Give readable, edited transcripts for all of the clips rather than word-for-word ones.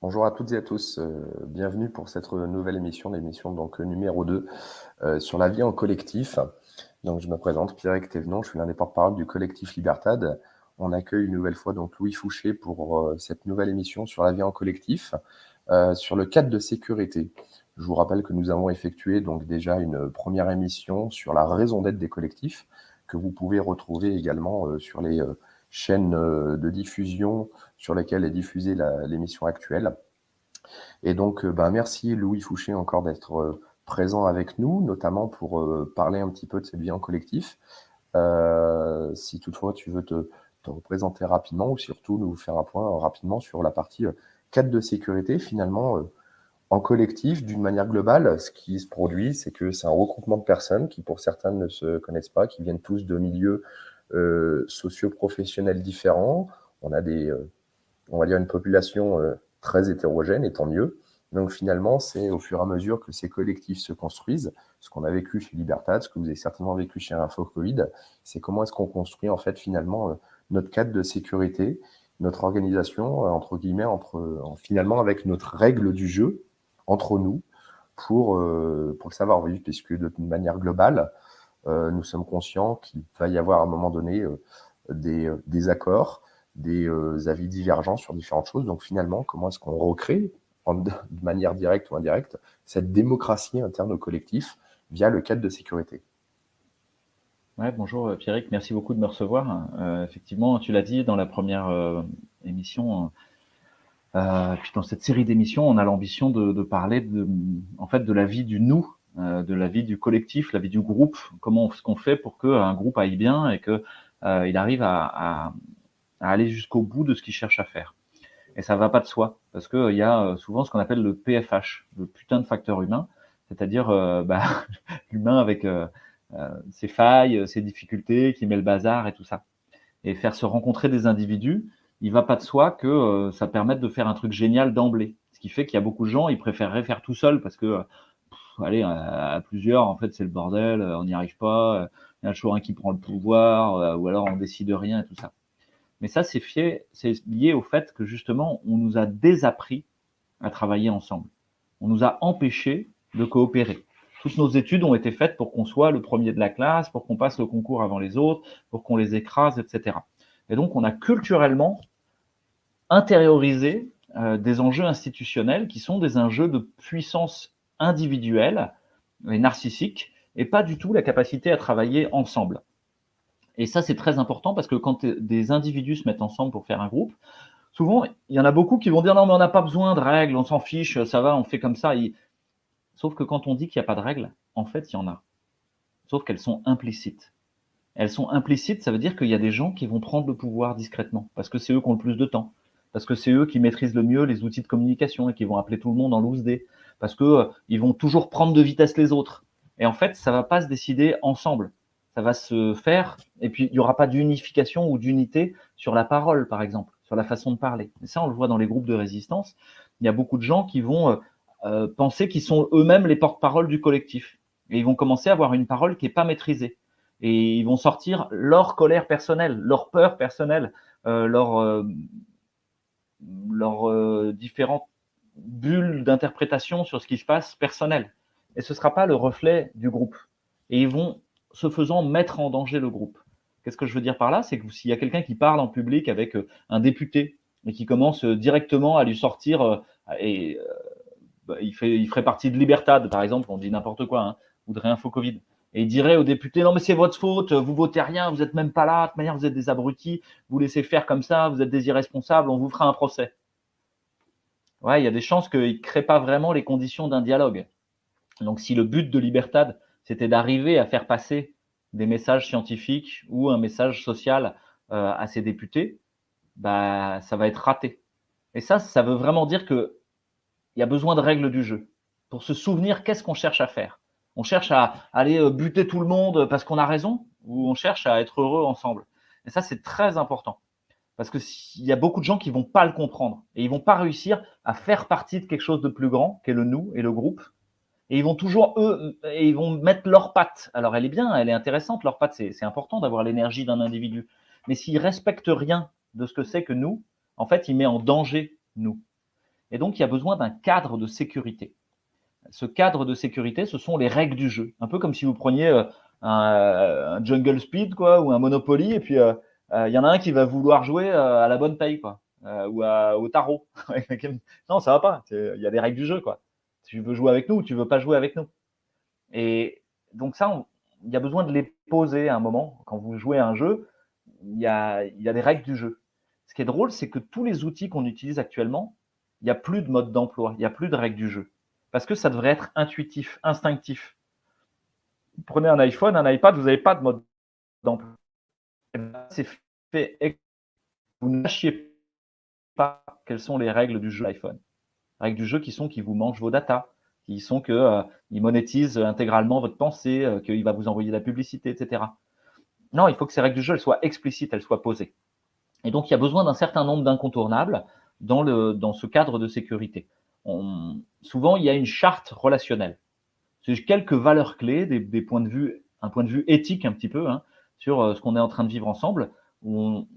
Bonjour à toutes et à tous, bienvenue pour cette nouvelle émission, l'émission donc numéro 2 sur la vie en collectif. Donc je me présente, Pierrick Thévenon, je suis l'un des porte-parole du collectif Libertad. On accueille une nouvelle fois donc Louis Fouché pour cette nouvelle émission sur la vie en collectif, sur le cadre de sécurité. Je vous rappelle que nous avons effectué donc déjà une première émission sur la raison d'être des collectifs, que vous pouvez retrouver également sur les chaînes de diffusion sur lesquelles est diffusée l'émission actuelle. Et donc, merci Louis Fouché encore d'être présent avec nous, notamment pour parler un petit peu de cette vie en collectif. Si toutefois tu veux te représenter rapidement ou surtout nous faire un point rapidement sur la partie cadre de sécurité, finalement, en collectif, d'une manière globale, ce qui se produit, c'est que c'est un regroupement de personnes qui, pour certains, ne se connaissent pas, qui viennent tous de milieux socio-professionnels différents. On a on va dire une population très hétérogène, et tant mieux. Donc finalement, c'est au fur et à mesure que ces collectifs se construisent, ce qu'on a vécu chez Libertad, ce que vous avez certainement vécu chez Info Covid, c'est comment est-ce qu'on construit en fait finalement notre cadre de sécurité, notre organisation, entre guillemets, finalement avec notre règle du jeu entre nous pour le savoir vivre, puisque de manière globale, nous sommes conscients qu'il va y avoir à un moment donné des accords, des avis divergents sur différentes choses. Donc finalement, comment est-ce qu'on recrée de manière directe ou indirecte cette démocratie interne au collectif via le cadre de sécurité? Ouais, bonjour Pierrick, merci beaucoup de me recevoir. Effectivement, tu l'as dit dans la première émission, puis dans cette série d'émissions, on a l'ambition de parler en fait, de la vie du nous, de la vie du collectif, la vie du groupe. Comment ce qu'on fait pour qu'un groupe aille bien et que il arrive à aller jusqu'au bout de ce qu'il cherche à faire. Et ça va pas de soi, parce que il y a souvent ce qu'on appelle le PFH, le putain de facteur humain, c'est-à-dire l'humain avec ses failles, ses difficultés, qui met le bazar et tout ça. Et faire se rencontrer des individus, il va pas de soi que ça permette de faire un truc génial d'emblée. Ce qui fait qu'il y a beaucoup de gens, ils préféreraient faire tout seul parce que, allez, à plusieurs, en fait, c'est le bordel, on n'y arrive pas, il y en a toujours un qui prend le pouvoir, ou alors on décide rien et tout ça. Mais ça, c'est lié au fait que justement, on nous a désappris à travailler ensemble. On nous a empêchés de coopérer. Toutes nos études ont été faites pour qu'on soit le premier de la classe, pour qu'on passe le concours avant les autres, pour qu'on les écrase, etc. Et donc, on a culturellement intériorisé des enjeux institutionnels qui sont des enjeux de puissance individuelle et narcissique, et pas du tout la capacité à travailler ensemble. Et ça, c'est très important parce que quand des individus se mettent ensemble pour faire un groupe, souvent, il y en a beaucoup qui vont dire non, mais on n'a pas besoin de règles, on s'en fiche, ça va, on fait comme ça. Sauf que quand on dit qu'il n'y a pas de règles, en fait, il y en a. Sauf qu'elles sont implicites. Elles sont implicites, ça veut dire qu'il y a des gens qui vont prendre le pouvoir discrètement, parce que c'est eux qui ont le plus de temps, parce que c'est eux qui maîtrisent le mieux les outils de communication et qui vont appeler tout le monde en loose day, parce que ils vont toujours prendre de vitesse les autres. Et en fait, ça va pas se décider ensemble. Ça va se faire, et puis il n'y aura pas d'unification ou d'unité sur la parole, par exemple, sur la façon de parler. Et ça, on le voit dans les groupes de résistance. Il y a beaucoup de gens qui vont penser qu'ils sont eux-mêmes les porte-parole du collectif. Et ils vont commencer à avoir une parole qui n'est pas maîtrisée. Et ils vont sortir leur colère personnelle, leur peur personnelle, leurs différentes bulles d'interprétation sur ce qui se passe personnel. Et ce ne sera pas le reflet du groupe. Et ils vont, ce faisant, mettre en danger le groupe. Qu'est-ce que je veux dire par là? C'est que s'il y a quelqu'un qui parle en public avec un député et qui commence directement à lui sortir et il ferait partie de Libertad, par exemple, on dit n'importe quoi, hein, ou de Réinfo Covid. Et il dirait aux députés, non mais c'est votre faute, vous votez rien, vous n'êtes même pas là, de toute manière vous êtes des abrutis, vous laissez faire comme ça, vous êtes des irresponsables, on vous fera un procès. Ouais, il y a des chances qu'ils ne créent pas vraiment les conditions d'un dialogue. Donc si le but de Libertad, c'était d'arriver à faire passer des messages scientifiques ou un message social à ses députés, bah, ça va être raté. Et ça veut vraiment dire que il y a besoin de règles du jeu. Pour se souvenir, qu'est-ce qu'on cherche à faire? On cherche à aller buter tout le monde parce qu'on a raison, ou on cherche à être heureux ensemble? Et ça, c'est très important. Parce qu'il y a beaucoup de gens qui vont pas le comprendre. Et ils vont pas réussir à faire partie de quelque chose de plus grand, qui est le nous et le groupe. Et ils vont toujours, eux, et ils vont mettre leur patte. Alors elle est bien, elle est intéressante, leur patte, c'est important d'avoir l'énergie d'un individu. Mais s'ils respectent rien de ce que c'est que nous, en fait, il met en danger nous. Et donc, il y a besoin d'un cadre de sécurité. Ce cadre de sécurité, ce sont les règles du jeu. Un peu comme si vous preniez un Jungle Speed quoi, ou un Monopoly, et puis il y en a un qui va vouloir jouer à la bonne taille, quoi, ou au tarot. Non, ça va pas. Il y a des règles du jeu, quoi. Tu veux jouer avec nous ou tu veux pas jouer avec nous. Et donc ça, il y a besoin de les poser à un moment. Quand vous jouez à un jeu, il y a des règles du jeu. Ce qui est drôle, c'est que tous les outils qu'on utilise actuellement, il n'y a plus de mode d'emploi, il n'y a plus de règles du jeu. Parce que ça devrait être intuitif, instinctif. Vous prenez un iPhone, un iPad, vous n'avez pas de mode d'emploi. C'est fait. Vous ne sachiez pas quelles sont les règles du jeu iPhone. Les règles du jeu qui vous mangent vos datas, qui sont qu'il monétise intégralement votre pensée, qu'il va vous envoyer de la publicité, etc. Non, il faut que ces règles du jeu elles soient explicites, elles soient posées. Et donc, il y a besoin d'un certain nombre d'incontournables dans ce cadre de sécurité. Souvent, il y a une charte relationnelle. C'est quelques valeurs clés, des points de vue, un point de vue éthique un petit peu, sur ce qu'on est en train de vivre ensemble, où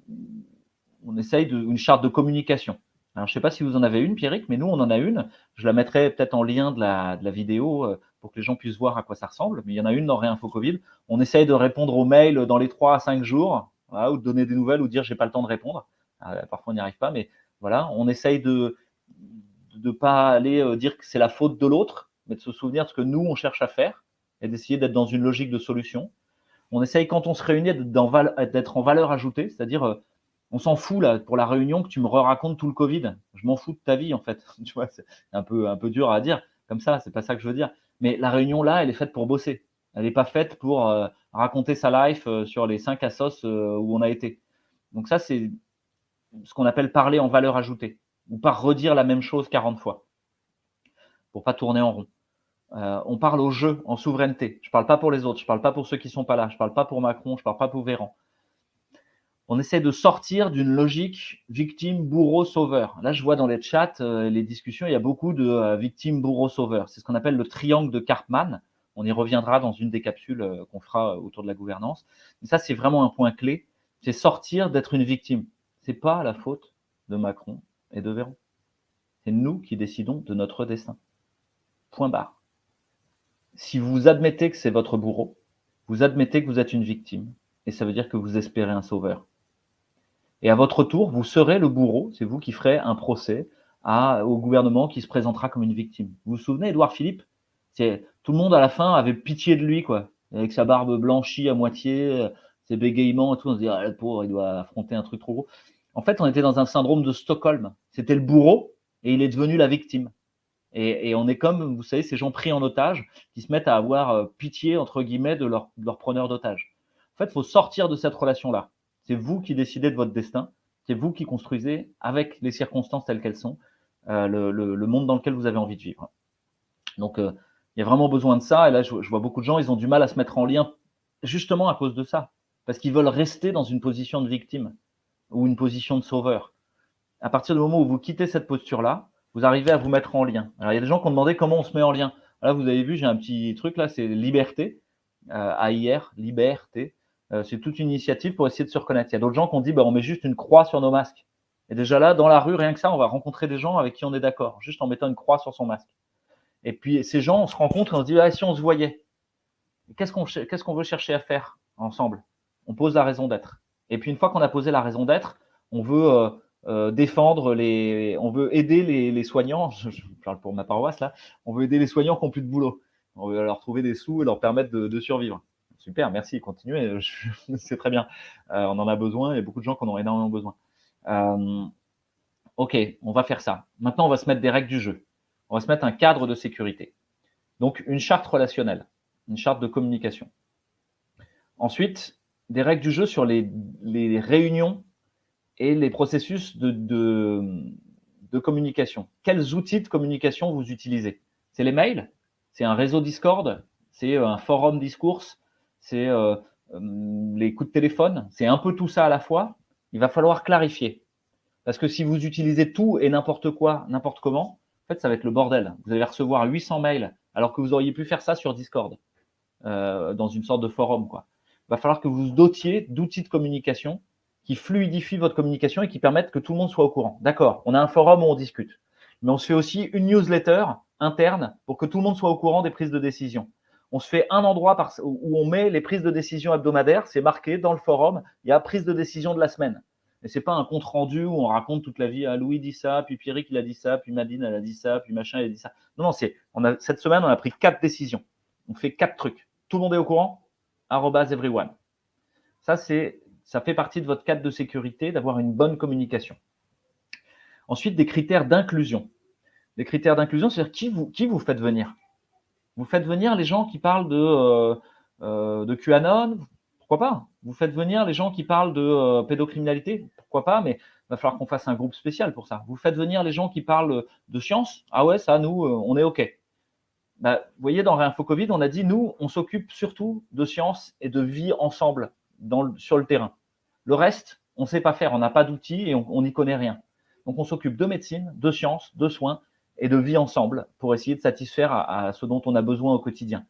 on essaye une charte de communication. Alors, je ne sais pas si vous en avez une, Pierrick, mais nous, on en a une. Je la mettrai peut-être en lien de la vidéo pour que les gens puissent voir à quoi ça ressemble. Mais il y en a une dans Réinfo Covid. On essaye de répondre aux mails dans les 3 à 5 jours, voilà, ou de donner des nouvelles ou de dire j'ai pas le temps de répondre. Parfois, on n'y arrive pas, mais voilà, on essaye de pas aller dire que c'est la faute de l'autre, mais de se souvenir de ce que nous, on cherche à faire et d'essayer d'être dans une logique de solution. On essaye, quand on se réunit, d'être en valeur ajoutée, c'est-à-dire on s'en fout là pour la réunion que tu me racontes tout le Covid. Je m'en fous de ta vie en fait. Tu vois, c'est un peu dur à dire comme ça. C'est pas ça que je veux dire. Mais la réunion là, elle est faite pour bosser. Elle n'est pas faite pour raconter sa life sur les 5 assos où on a été. Donc ça, c'est ce qu'on appelle parler en valeur ajoutée, ou pas redire la même chose 40 fois pour pas tourner en rond. On parle au jeu en souveraineté. Je parle pas pour les autres. Je parle pas pour ceux qui sont pas là. Je parle pas pour Macron. Je parle pas pour Véran. On essaie de sortir d'une logique victime, bourreau, sauveur. Là, je vois dans les chats, les discussions, il y a beaucoup de victime, bourreau, sauveur. C'est ce qu'on appelle le triangle de Karpman. On y reviendra dans une des capsules qu'on fera autour de la gouvernance. Mais ça, c'est vraiment un point clé. C'est sortir d'être une victime. C'est pas la faute de Macron et de Véran. C'est nous qui décidons de notre destin. Point barre. Si vous admettez que c'est votre bourreau, vous admettez que vous êtes une victime. Et ça veut dire que vous espérez un sauveur. Et à votre tour, vous serez le bourreau, c'est vous qui ferez un procès au gouvernement qui se présentera comme une victime. Vous vous souvenez, Édouard Philippe, tout le monde à la fin avait pitié de lui, quoi, avec sa barbe blanchie à moitié, ses bégayements et tout, on se dit, ah, le pauvre, il doit affronter un truc trop gros. En fait, on était dans un syndrome de Stockholm. C'était le bourreau et il est devenu la victime. Et on est comme, vous savez, ces gens pris en otage qui se mettent à avoir pitié, entre guillemets, de leur preneur d'otage. En fait, il faut sortir de cette relation-là. C'est vous qui décidez de votre destin. C'est vous qui construisez, avec les circonstances telles qu'elles sont, le monde dans lequel vous avez envie de vivre. Donc, il y a vraiment besoin de ça. Et là, je vois beaucoup de gens, ils ont du mal à se mettre en lien, justement à cause de ça. Parce qu'ils veulent rester dans une position de victime ou une position de sauveur. À partir du moment où vous quittez cette posture-là, vous arrivez à vous mettre en lien. Alors, il y a des gens qui ont demandé comment on se met en lien. Là, vous avez vu, j'ai un petit truc là, c'est liberté, AIR, liberté. C'est toute une initiative pour essayer de se reconnaître. Il y a d'autres gens qui ont dit, on met juste une croix sur nos masques. Et déjà là, dans la rue, rien que ça, on va rencontrer des gens avec qui on est d'accord, juste en mettant une croix sur son masque. Et puis, ces gens, on se rencontre et on se dit, si on se voyait, qu'est-ce qu'on veut chercher à faire ensemble? On pose la raison d'être. Et puis, une fois qu'on a posé la raison d'être, on veut défendre on veut aider les soignants, je parle pour ma paroisse là, on veut aider les soignants qui n'ont plus de boulot. On veut leur trouver des sous et leur permettre de survivre. Super, merci, continuez, c'est très bien. On en a besoin, il y a beaucoup de gens qui en ont énormément besoin. Ok, on va faire ça. Maintenant, on va se mettre des règles du jeu. On va se mettre un cadre de sécurité. Donc, une charte relationnelle, une charte de communication. Ensuite, des règles du jeu sur les réunions et les processus de communication. Quels outils de communication vous utilisez? C'est les mails? C'est un réseau Discord? C'est un forum discours? C'est les coups de téléphone? C'est un peu tout ça à la fois. Il va falloir clarifier. Parce que si vous utilisez tout et n'importe quoi, n'importe comment, en fait, ça va être le bordel. Vous allez recevoir 800 mails alors que vous auriez pu faire ça sur Discord, dans une sorte de forum, quoi. Il va falloir que vous vous dotiez d'outils de communication qui fluidifient votre communication et qui permettent que tout le monde soit au courant. D'accord, on a un forum où on discute. Mais on se fait aussi une newsletter interne pour que tout le monde soit au courant des prises de décision. On se fait un endroit où on met les prises de décision hebdomadaires, c'est marqué dans le forum, il y a prise de décision de la semaine. Et c'est pas un compte rendu où on raconte toute la vie. Ah, Louis dit ça, puis Pierrick il a dit ça, puis Nadine elle a dit ça, puis machin il a dit ça. Non, cette semaine on a pris 4 décisions. On fait 4 trucs. Tout le monde est au courant @everyone. Ça fait partie de votre cadre de sécurité d'avoir une bonne communication. Ensuite, des critères d'inclusion. Des critères d'inclusion, c'est-à-dire qui vous faites venir. Vous faites venir les gens qui parlent de QAnon, pourquoi pas. Vous faites venir les gens qui parlent de pédocriminalité, pourquoi pas, mais il va falloir qu'on fasse un groupe spécial pour ça. Vous faites venir les gens qui parlent de science, ah ouais, ça, nous, on est OK. Vous voyez, dans Réinfo Covid, on a dit, nous, on s'occupe surtout de science et de vie ensemble sur le terrain. Le reste, on ne sait pas faire, on n'a pas d'outils et on n'y connaît rien. Donc, on s'occupe de médecine, de science, de soins et de vie ensemble pour essayer de satisfaire à ce dont on a besoin au quotidien.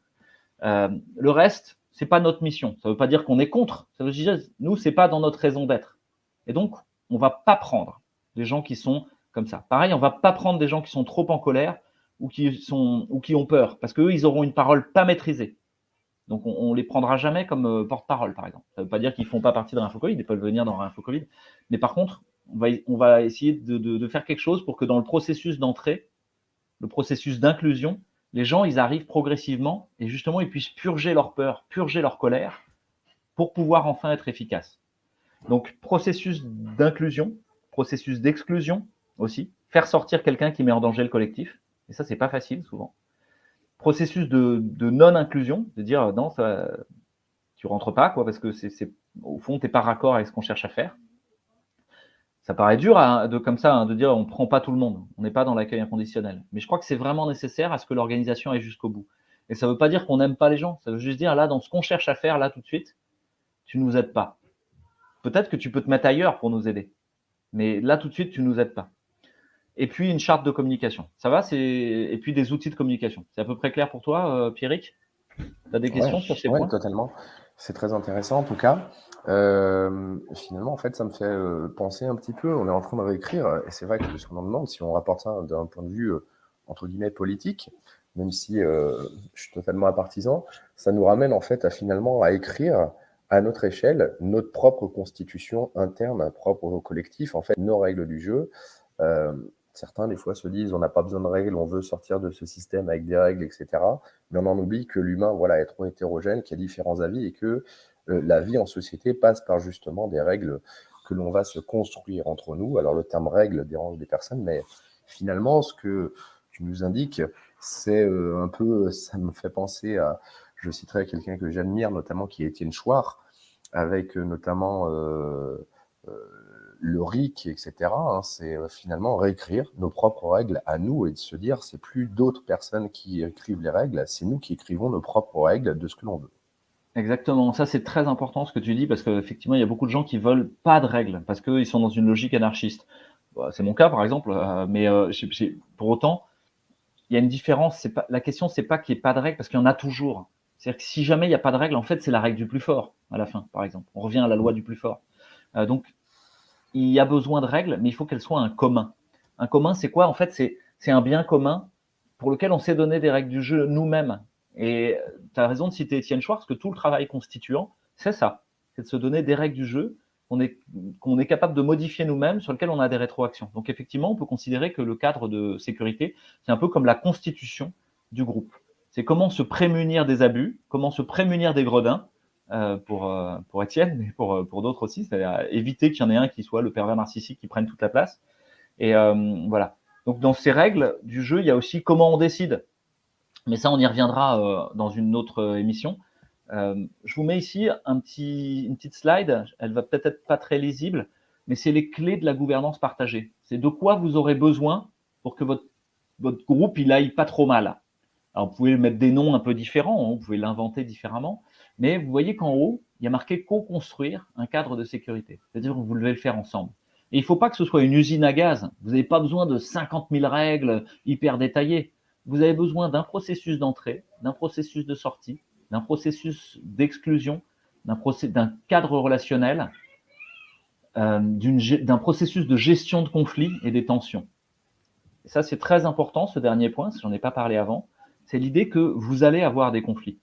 Le reste, c'est pas notre mission. Ça veut pas dire qu'on est contre. Ça veut dire, nous, c'est pas dans notre raison d'être. Et donc, on va pas prendre des gens qui sont comme ça. Pareil, on va pas prendre des gens qui sont trop en colère ou qui ont peur, parce qu'eux, ils auront une parole pas maîtrisée. Donc, on les prendra jamais comme porte-parole, par exemple. Ça veut pas dire qu'ils font pas partie de Réinfo Covid, ils peuvent venir dans Réinfo Covid. Mais par contre, on va essayer de faire quelque chose pour que dans le processus d'entrée, le processus d'inclusion, les gens, ils arrivent progressivement et justement, ils puissent purger leur peur, purger leur colère pour pouvoir enfin être efficaces. Donc, processus d'inclusion, processus d'exclusion aussi, faire sortir quelqu'un qui met en danger le collectif. Et ça, c'est pas facile souvent. Processus de non-inclusion, de dire non, ça, tu rentres pas, quoi, parce que au fond, t'es pas raccord avec ce qu'on cherche à faire. Ça paraît dur comme ça, de dire on ne prend pas tout le monde, on n'est pas dans l'accueil inconditionnel. Mais je crois que c'est vraiment nécessaire à ce que l'organisation aille jusqu'au bout. Et ça ne veut pas dire qu'on n'aime pas les gens, ça veut juste dire là, dans ce qu'on cherche à faire, là tout de suite, tu ne nous aides pas. Peut-être que tu peux te mettre ailleurs pour nous aider, mais là tout de suite, tu ne nous aides pas. Et puis une charte de communication, ça va, et puis des outils de communication. C'est à peu près clair pour toi, Pierrick? Tu as des questions sur ces points? Oui, totalement. C'est très intéressant en tout cas. Finalement, en fait, ça me fait penser un petit peu. On est en train de réécrire, et c'est vrai que ce qu'on en demande, si on rapporte ça d'un point de vue entre guillemets politique, même si je suis totalement un partisan, ça nous ramène en fait à écrire à notre échelle notre propre constitution interne, propre au collectif, en fait, nos règles du jeu. Certains, des fois, se disent on n'a pas besoin de règles, on veut sortir de ce système avec des règles, etc. Mais on en oublie que l'humain est trop hétérogène, qu'il y a différents avis et que la vie en société passe par justement des règles que l'on va se construire entre nous. Alors le terme règle dérange des personnes, mais finalement, ce que tu nous indiques, c'est un peu, ça me fait penser à, je citerai quelqu'un que j'admire, notamment qui est Étienne Chouard, avec notamment le RIC, etc. C'est finalement réécrire nos propres règles à nous et de se dire c'est plus d'autres personnes qui écrivent les règles, c'est nous qui écrivons nos propres règles de ce que l'on veut. Exactement, ça c'est très important ce que tu dis parce qu'effectivement il y a beaucoup de gens qui veulent pas de règles parce qu'ils sont dans une logique anarchiste. C'est mon cas par exemple, mais pour autant il y a une différence. La question c'est pas qu'il n'y ait pas de règles parce qu'il y en a toujours. C'est-à-dire que si jamais il n'y a pas de règles, en fait c'est la règle du plus fort à la fin par exemple. On revient à la loi du plus fort. Donc il y a besoin de règles, mais il faut qu'elles soient un commun. Un commun c'est quoi? En fait c'est un bien commun pour lequel on s'est donné des règles du jeu nous-mêmes. Et tu as raison de citer Étienne Schwartz, que tout le travail constituant, c'est ça. C'est de se donner des règles du jeu qu'on est capable de modifier nous-mêmes, sur lesquelles on a des rétroactions. Donc effectivement, on peut considérer que le cadre de sécurité, c'est un peu comme la constitution du groupe. C'est comment se prémunir des abus, comment se prémunir des gredins, pour Étienne, mais pour d'autres aussi, c'est-à-dire éviter qu'il y en ait un qui soit le pervers narcissique qui prenne toute la place. Et voilà. Donc dans ces règles du jeu, il y a aussi comment on décide. Mais ça, on y reviendra dans une autre émission. Je vous mets ici une petite slide. Elle va peut-être être pas très lisible, mais c'est les clés de la gouvernance partagée. C'est de quoi vous aurez besoin pour que votre groupe il aille pas trop mal. Alors, vous pouvez mettre des noms un peu différents, vous pouvez l'inventer différemment, mais vous voyez qu'en haut, il y a marqué co-construire un cadre de sécurité. C'est-à-dire que vous devez le faire ensemble. Et il ne faut pas que ce soit une usine à gaz. Vous n'avez pas besoin de 50 000 règles hyper détaillées. Vous avez besoin d'un processus d'entrée, d'un processus de sortie, d'un processus d'exclusion, d'un cadre relationnel, d'un processus de gestion de conflits et des tensions. ça c'est très important, ce dernier point, j'en ai pas parlé avant, c'est l'idée que vous allez avoir des conflits,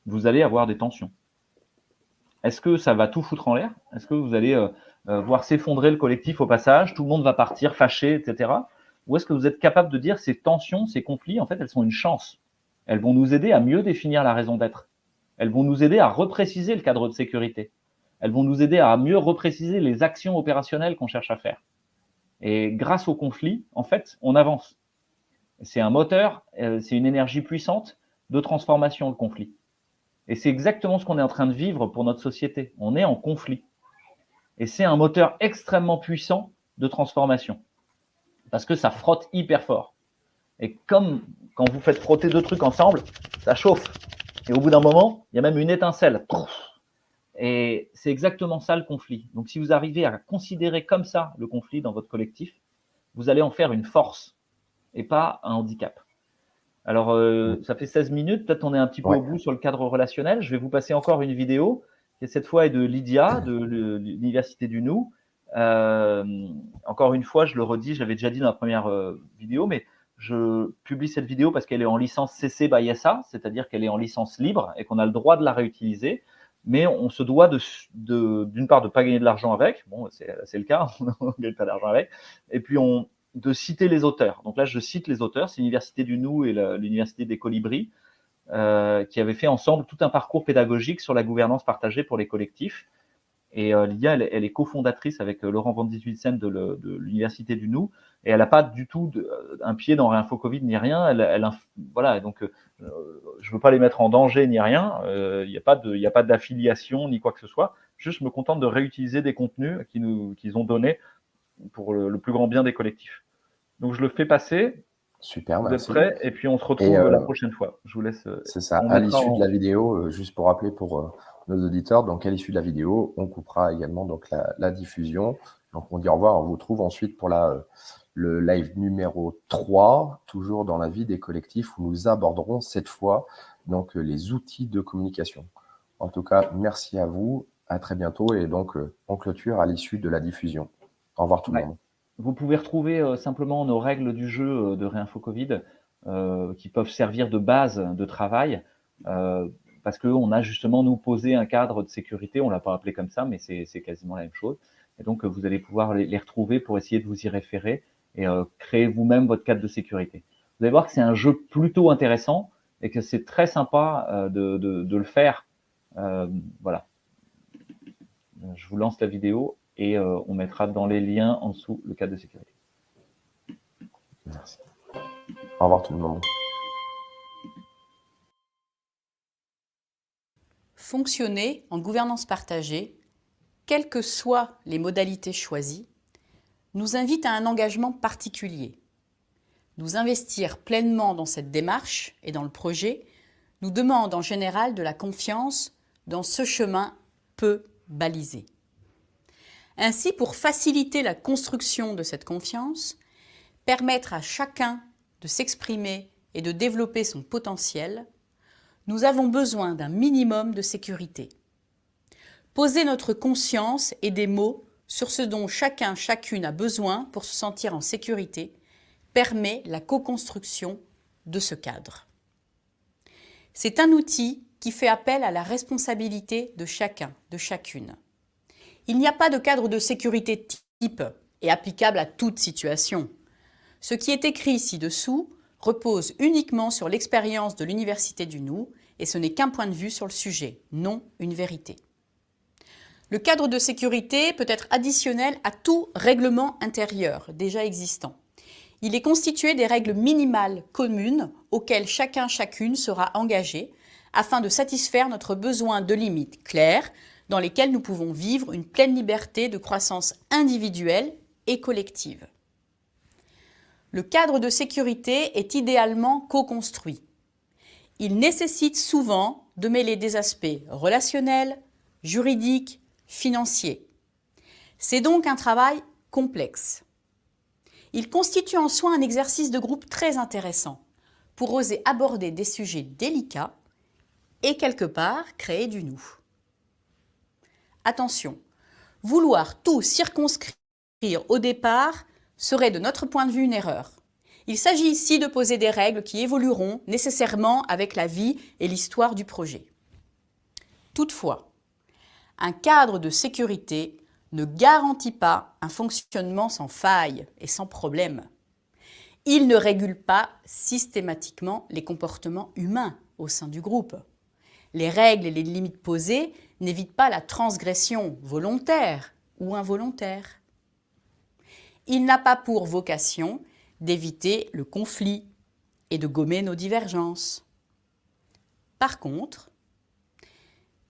vous allez avoir des tensions. Est-ce que ça va tout foutre en l'air? Est-ce que vous allez voir s'effondrer le collectif au passage, tout le monde va partir fâché, etc. Ou est-ce que vous êtes capable de dire ces tensions, ces conflits, en fait, elles sont une chance. Elles vont nous aider à mieux définir la raison d'être. Elles vont nous aider à repréciser le cadre de sécurité. Elles vont nous aider à mieux repréciser les actions opérationnelles qu'on cherche à faire. Et grâce au conflit, en fait, on avance. C'est un moteur, c'est une énergie puissante de transformation, le conflit. Et c'est exactement ce qu'on est en train de vivre pour notre société. On est en conflit. Et c'est un moteur extrêmement puissant de transformation. Parce que ça frotte hyper fort. Et comme quand vous faites frotter deux trucs ensemble, ça chauffe. Et au bout d'un moment, il y a même une étincelle. Et c'est exactement ça le conflit. Donc si vous arrivez à considérer comme ça le conflit dans votre collectif, vous allez en faire une force et pas un handicap. Alors, ça fait 16 minutes, peut-être on est un petit peu au bout sur le cadre relationnel. Je vais vous passer encore une vidéo qui cette fois est de Lydia de l'Université du Nou. Encore une fois, je le redis, je l'avais déjà dit dans la première vidéo, mais je publie cette vidéo parce qu'elle est en licence CC by SA, c'est-à-dire qu'elle est en licence libre et qu'on a le droit de la réutiliser, mais on se doit d'une part de ne pas gagner de l'argent avec, bon, c'est le cas, on ne gagne pas d'argent avec, et puis de citer les auteurs. Donc là, je cite les auteurs, c'est l'Université du Nou et l'Université des Colibris, qui avaient fait ensemble tout un parcours pédagogique sur la gouvernance partagée pour les collectifs. Et Lydia, elle est cofondatrice avec Laurent Van Diswitsen de l'Université du Nou, et elle n'a pas du tout un pied dans Réinfo Covid ni rien. Voilà, donc je ne veux pas les mettre en danger ni rien. Il n'y a pas d'affiliation ni quoi que ce soit. Juste, je me contente de réutiliser des contenus qu'ils ont donnés pour le plus grand bien des collectifs. Donc je le fais passer. Super, vous merci. êtes prêts? Et puis on se retrouve la prochaine fois. Je vous laisse. C'est ça. À l'issue de la vidéo, juste pour rappeler pour nos auditeurs, donc à l'issue de la vidéo, on coupera également donc la diffusion. Donc on dit au revoir. On vous retrouve ensuite pour le live numéro 3, toujours dans la vie des collectifs, où nous aborderons cette fois donc les outils de communication. En tout cas, merci à vous. À très bientôt. Et donc, on clôture à l'issue de la diffusion. Au revoir tout le monde. Vous pouvez retrouver simplement nos règles du jeu de Réinfo Covid qui peuvent servir de base de travail parce qu'on a justement nous posé un cadre de sécurité, on ne l'a pas appelé comme ça, mais c'est quasiment la même chose. Et donc, vous allez pouvoir les retrouver pour essayer de vous y référer et créer vous-même votre cadre de sécurité. Vous allez voir que c'est un jeu plutôt intéressant et que c'est très sympa de le faire. Voilà. Je vous lance la vidéo. Et on mettra dans les liens en dessous le cadre de sécurité. Merci. Au revoir tout le monde. Fonctionner en gouvernance partagée, quelles que soient les modalités choisies, nous invite à un engagement particulier. Nous investir pleinement dans cette démarche et dans le projet nous demande en général de la confiance dans ce chemin peu balisé. Ainsi, pour faciliter la construction de cette confiance, permettre à chacun de s'exprimer et de développer son potentiel, nous avons besoin d'un minimum de sécurité. Poser notre conscience et des mots sur ce dont chacun, chacune a besoin pour se sentir en sécurité permet la co-construction de ce cadre. C'est un outil qui fait appel à la responsabilité de chacun, de chacune. Il n'y a pas de cadre de sécurité type et applicable à toute situation. Ce qui est écrit ci-dessous repose uniquement sur l'expérience de l'Université du Nou et ce n'est qu'un point de vue sur le sujet, non une vérité. Le cadre de sécurité peut être additionnel à tout règlement intérieur déjà existant. Il est constitué des règles minimales communes auxquelles chacun, chacune sera engagé afin de satisfaire notre besoin de limites claires dans lesquelles nous pouvons vivre une pleine liberté de croissance individuelle et collective. Le cadre de sécurité est idéalement co-construit. Il nécessite souvent de mêler des aspects relationnels, juridiques, financiers. C'est donc un travail complexe. Il constitue en soi un exercice de groupe très intéressant pour oser aborder des sujets délicats et quelque part créer du nous. Attention, vouloir tout circonscrire au départ serait de notre point de vue une erreur. Il s'agit ici de poser des règles qui évolueront nécessairement avec la vie et l'histoire du projet. Toutefois, un cadre de sécurité ne garantit pas un fonctionnement sans faille et sans problème. Il ne régule pas systématiquement les comportements humains au sein du groupe. Les règles et les limites posées n'évitent pas la transgression volontaire ou involontaire. Il n'a pas pour vocation d'éviter le conflit et de gommer nos divergences. Par contre,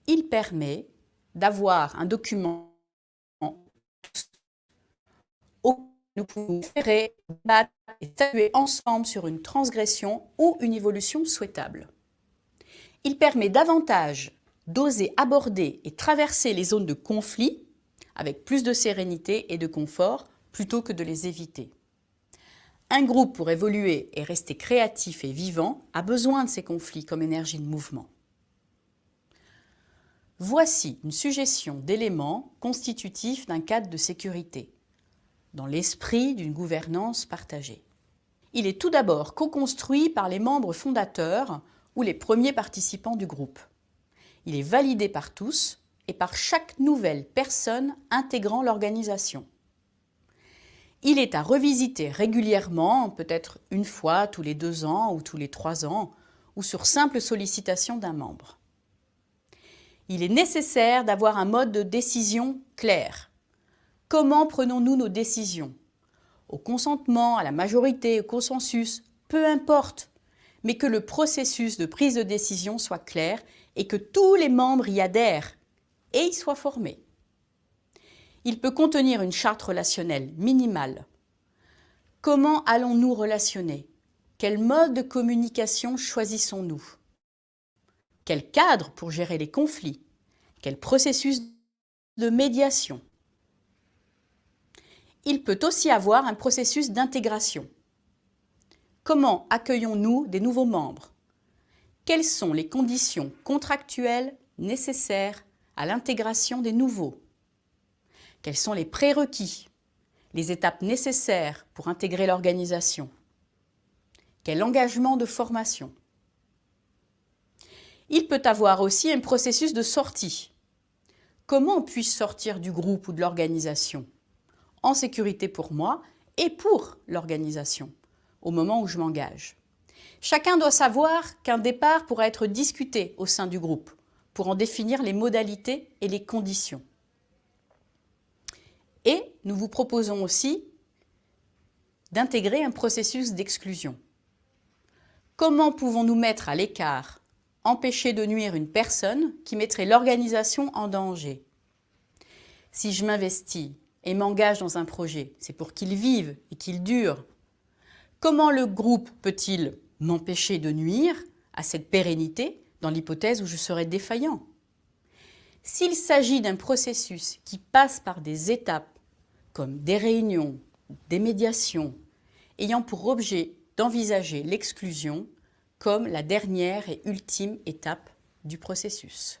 il permet d'avoir un document où nous pouvons faire débattre et statuer ensemble sur une transgression ou une évolution souhaitable. Il permet davantage d'oser aborder et traverser les zones de conflit avec plus de sérénité et de confort plutôt que de les éviter. Un groupe, pour évoluer et rester créatif et vivant, a besoin de ces conflits comme énergie de mouvement. Voici une suggestion d'éléments constitutifs d'un cadre de sécurité, dans l'esprit d'une gouvernance partagée. Il est tout d'abord co-construit par les membres fondateurs ou les premiers participants du groupe. Il est validé par tous et par chaque nouvelle personne intégrant l'organisation. Il est à revisiter régulièrement, peut-être une fois tous les 2 ans ou tous les 3 ans, ou sur simple sollicitation d'un membre. Il est nécessaire d'avoir un mode de décision clair. Comment prenons-nous nos décisions? Au consentement, à la majorité, au consensus, peu importe, mais que le processus de prise de décision soit clair et que tous les membres y adhèrent et y soient formés. Il peut contenir une charte relationnelle minimale. Comment allons-nous relationner? Quel mode de communication choisissons-nous? Quel cadre pour gérer les conflits? Quel processus de médiation? Il peut aussi avoir un processus d'intégration. Comment accueillons-nous des nouveaux membres? Quelles sont les conditions contractuelles nécessaires à l'intégration des nouveaux? Quels sont les prérequis, les étapes nécessaires pour intégrer l'organisation? Quel engagement de formation? Il peut avoir aussi un processus de sortie. Comment puis-je sortir du groupe ou de l'organisation? En sécurité pour moi et pour l'organisation, au moment où je m'engage. Chacun doit savoir qu'un départ pourra être discuté au sein du groupe pour en définir les modalités et les conditions. Et nous vous proposons aussi d'intégrer un processus d'exclusion. Comment pouvons-nous mettre à l'écart, empêcher de nuire une personne qui mettrait l'organisation en danger? Si je m'investis et m'engage dans un projet, c'est pour qu'il vive et qu'il dure. Comment le groupe peut-il m'empêcher de nuire à cette pérennité dans l'hypothèse où je serais défaillant? S'il s'agit d'un processus qui passe par des étapes comme des réunions, des médiations, ayant pour objet d'envisager l'exclusion comme la dernière et ultime étape du processus.